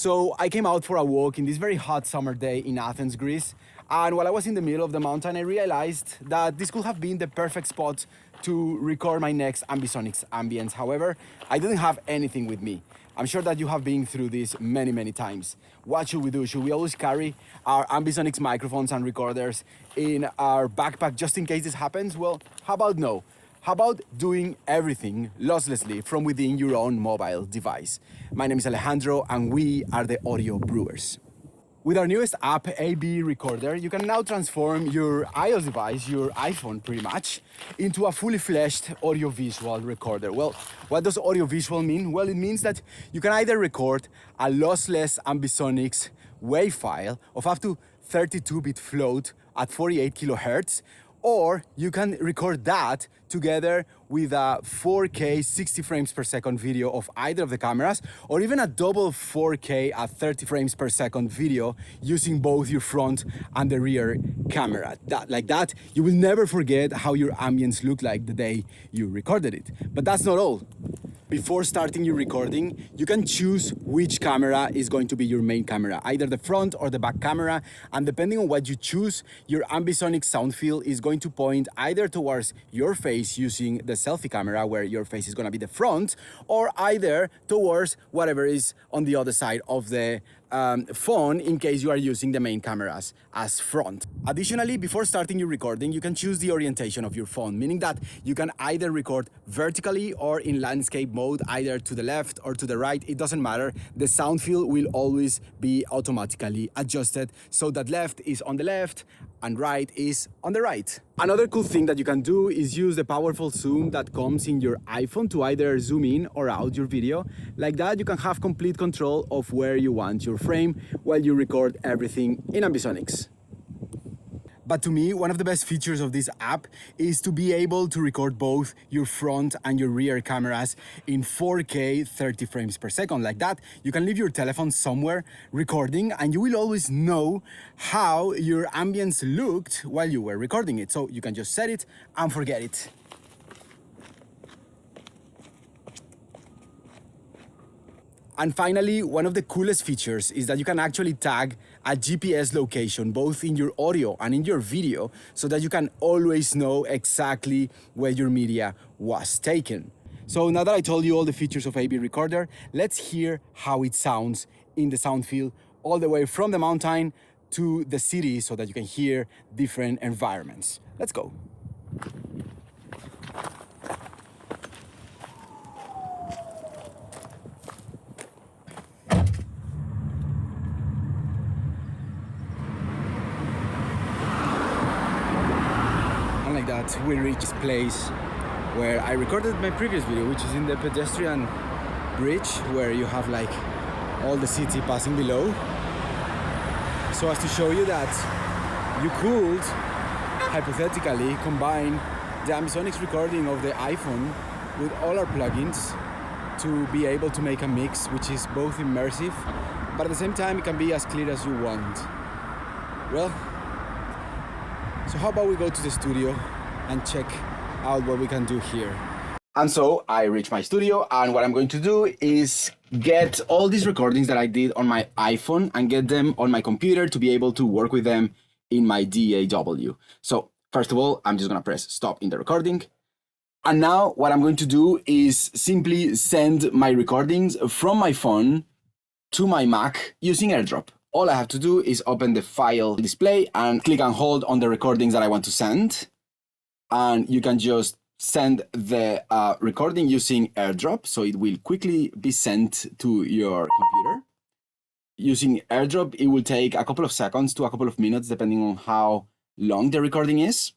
So I came out for a walk in this very hot summer day in Athens, Greece. And while I was in the middle of the mountain, I realized that this could have been the perfect spot to record my next Ambisonics ambience. However, I didn't have anything with me. I'm sure that you have been through this many times. What should we do? Should we always carry our Ambisonics microphones and recorders in our backpack just in case this happens? Well, how about no? How about doing everything losslessly from within your own mobile device? My name is Alejandro and we are the Audio Brewers. With our newest app, AB Recorder, you can now transform your iOS device, your iPhone pretty much, into a fully fledged audiovisual recorder. Well, what does audiovisual mean? Well, it means that you can either record a lossless Ambisonics WAV file of up to 32-bit float at 48 kilohertz, or you can record that together with a 4K 60 frames per second video of either of the cameras, or even a double 4K at 30 frames per second video using both your front and the rear camera. Like that, you will never forget how your ambience looked like the day you recorded it. But that's not all. Before starting your recording, you can choose which camera is going to be your main camera, either the front or the back camera, and depending on what you choose, your ambisonic sound field is going to point either towards your face using the selfie camera, where your face is going to be the front, or either towards whatever is on the other side of the phone in case you are using the main cameras as front. Additionally, before starting your recording, you can choose the orientation of your phone, meaning that you can either record vertically or in landscape mode, either to the left or to the right. It doesn't matter. The sound field will always be automatically adjusted so that left is on the left and right is on the right. Another cool thing that you can do is use the powerful zoom that comes in your iPhone to either zoom in or out your video. Like that, you can have complete control of where you want your frame while you record everything in Ambisonics. But to me, one of the best features of this app is to be able to record both your front and your rear cameras in 4K 30 frames per second. Like that, you can leave your telephone somewhere recording and you will always know how your ambience looked while you were recording it. So you can just set it and forget it. And finally, one of the coolest features is that you can actually tag a GPS location both in your audio and in your video so that you can always know exactly where your media was taken. So now that I told you all the features of AB Recorder, let's hear how it sounds in the sound field all the way from the mountain to the city so that you can hear different environments. Let's go. Like that, we reach this place where I recorded my previous video, which is in the pedestrian bridge where you have like all the city passing below, so as to show you that you could hypothetically combine the Ambisonics recording of the iPhone with all our plugins to be able to make a mix which is both immersive, but at the same time it can be as clear as you want. Well, so how about we go to the studio and check out what we can do here. And so I reached my studio, and what I'm going to do is get all these recordings that I did on my iPhone and get them on my computer to be able to work with them in my DAW. So first of all, I'm just gonna press stop in the recording. And now what I'm going to do is simply send my recordings from my phone to my Mac using AirDrop. All I have to do is open the file display and click and hold on the recordings that I want to send. And you can just send the recording using AirDrop, so it will quickly be sent to your computer. Using AirDrop, it will take a couple of seconds to a couple of minutes, depending on how long the recording is.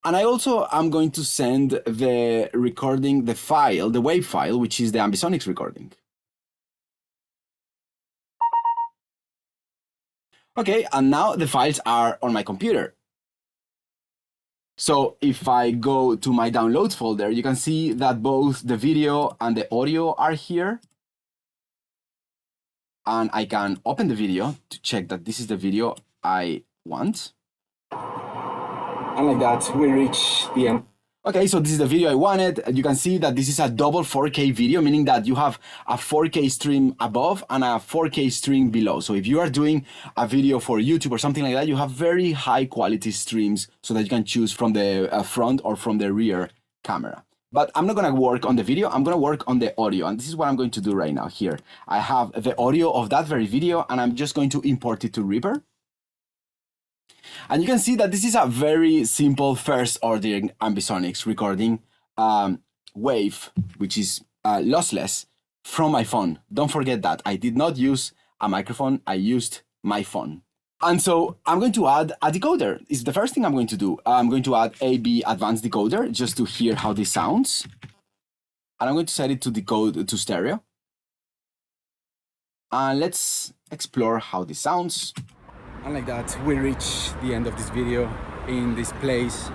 And I also am going to send the recording, the file, the WAV file, which is the Ambisonics recording. Okay, and now the files are on my computer. So if I go to my downloads folder, you can see that both the video and the audio are here. And I can open the video to check that this is the video I want. And like that, we reach the end Okay, so this is the video I wanted. You can see that this is a double 4K video, meaning that you have a 4K stream above and a 4K stream below. So if you are doing a video for YouTube or something like that, you have very high quality streams so that you can choose from the front or from the rear camera. But I'm not gonna work on the video, I'm gonna work on the audio. And this is what I'm going to do right now here. I have the audio of that very video and I'm just going to import it to Reaper. And you can see that this is a very simple first order Ambisonics recording wave, which is lossless from my phone. Don't forget that. I did not use a microphone, I used my phone. And so I'm going to add a decoder. It's the first thing I'm going to do. I'm going to add AB advanced decoder just to hear how this sounds. And I'm going to set it to decode to stereo. And let's explore how this sounds. And like that, we reach the end of this video in this place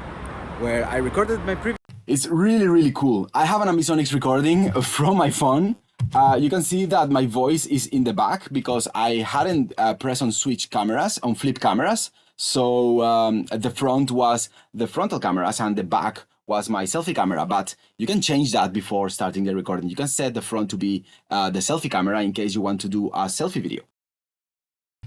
where I recorded my previous. It's really, really cool. I have an Ambisonics recording from my phone. You can see that my voice is in the back because I hadn't pressed on switch cameras, on flip cameras. So the front was the frontal cameras and the back was my selfie camera, but you can change that before starting the recording. You can set the front to be the selfie camera in case you want to do a selfie video.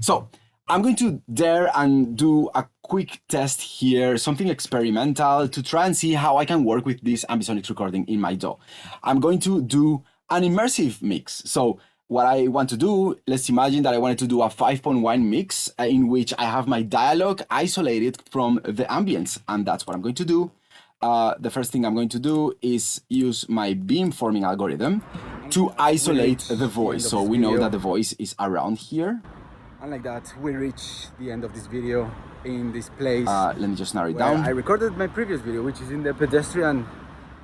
So I'm going to dare and do a quick test here, something experimental to try and see how I can work with this Ambisonics recording in my DAW. I'm going to do an immersive mix. So what I want to do, let's imagine that I wanted to do a 5.1 mix in which I have my dialogue isolated from the ambience, and that's what I'm going to do. The first thing I'm going to do is use my beamforming algorithm to isolate the voice. So we know that the voice is around here. And like that, we reach the end of this video in this place. Let me just narrow it down. I recorded my previous video, which is in the pedestrian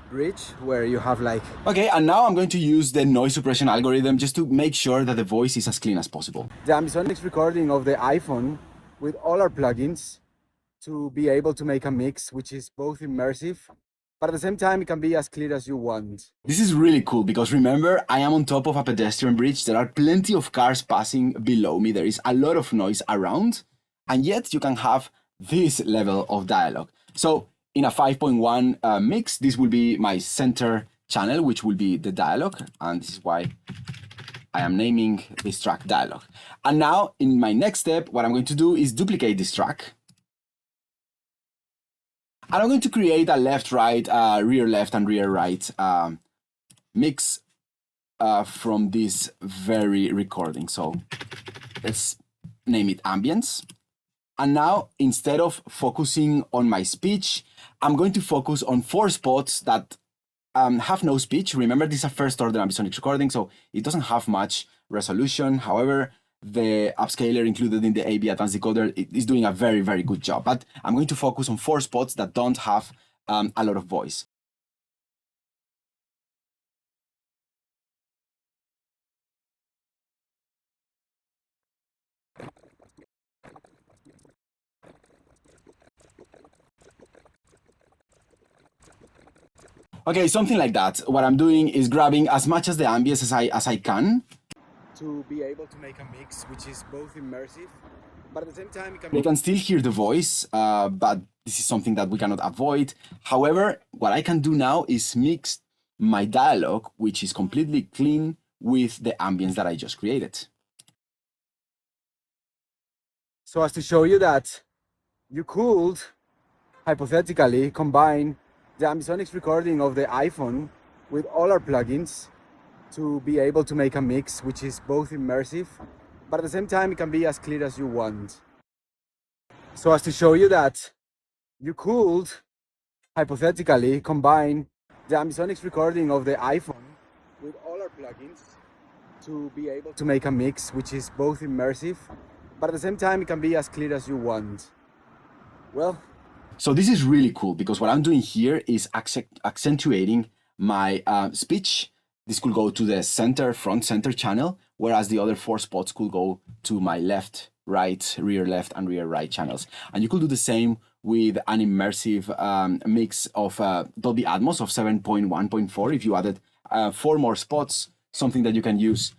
bridge, where you have like... Okay, and now I'm going to use the noise suppression algorithm just to make sure that the voice is as clean as possible. The Ambisonics recording of the iPhone with all our plugins to be able to make a mix, which is both immersive, but at the same time, it can be as clear as you want. This is really cool because remember, I am on top of a pedestrian bridge. There are plenty of cars passing below me. There is a lot of noise around, and yet you can have this level of dialogue. So in a 5.1 mix, this will be my center channel, which will be the dialogue. And this is why I am naming this track dialogue. And now in my next step, what I'm going to do is duplicate this track. And I'm going to create a left-right, rear left and rear right mix from this very recording. So let's name it ambience. And now, instead of focusing on my speech, I'm going to focus on 4 spots that have no speech. Remember, this is a first order Ambisonics recording, so it doesn't have much resolution. However, the upscaler included in the AB Advanced Decoder is doing a very, very good job. But I'm going to focus on 4 spots that don't have a lot of voice. Okay, something like that. What I'm doing is grabbing as much as the ambience as I can, to be able to make a mix which is both immersive, but at the same time you can still hear the voice, but this is something that we cannot avoid. However, what I can do now is mix my dialogue, which is completely clean, with the ambience that I just created. So as to show you that you could hypothetically combine the Ambisonics recording of the iPhone with all our plugins to be able to make a mix which is both immersive, but at the same time it can be as clear as you want. So as to show you that you could hypothetically combine the Ambisonics recording of the iPhone with all our plugins to be able to make a mix which is both immersive, but at the same time it can be as clear as you want. Well, so this is really cool because what I'm doing here is accentuating my speech. This could go to the center, front center channel, whereas the other 4 spots could go to my left, right, rear left, and rear right channels. And you could do the same with an immersive mix of Dolby Atmos of 7.1.4 if you added 4 more spots, something that you can use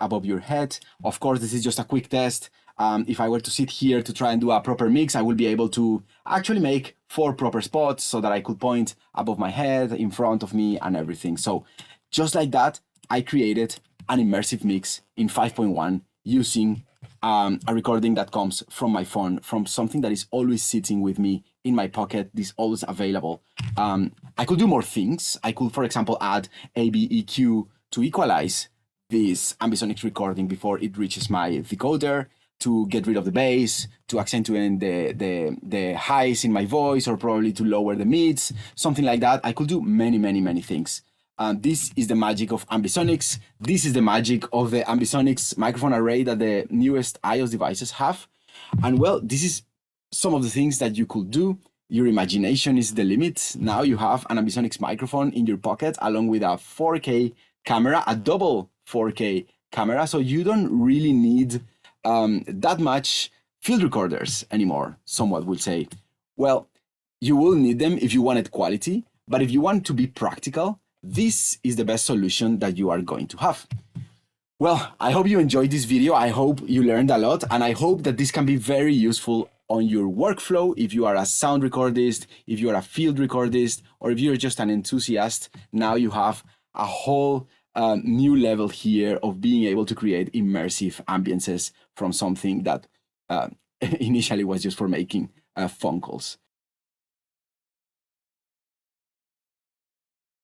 above your head. Of course, this is just a quick test. If I were to sit here to try and do a proper mix, I will be able to actually make 4 proper spots so that I could point above my head, in front of me, and everything. So just like that, I created an immersive mix in 5.1 using a recording that comes from my phone, from something that is always sitting with me in my pocket, this always available. I could do more things. I could, for example, add ABEQ to equalize this ambisonics recording before it reaches my decoder, to get rid of the bass, to accentuate the highs in my voice, or probably to lower the mids, something like that. I could do many things. This is the magic of Ambisonics. This is the magic of the Ambisonics microphone array that the newest iOS devices have. And well, this is some of the things that you could do. Your imagination is the limit. Now you have an Ambisonics microphone in your pocket along with a 4K camera, a double 4K camera. So you don't really need that much field recorders anymore, somewhat would say. Well, you will need them if you wanted quality, but if you want to be practical, this is the best solution that you are going to have. Well, I hope you enjoyed this video. I hope you learned a lot, and I hope that this can be very useful on your workflow if you are a sound recordist, if you are a field recordist, or if you're just an enthusiast. Now you have a whole new level here of being able to create immersive ambiences from something that initially was just for making phone calls.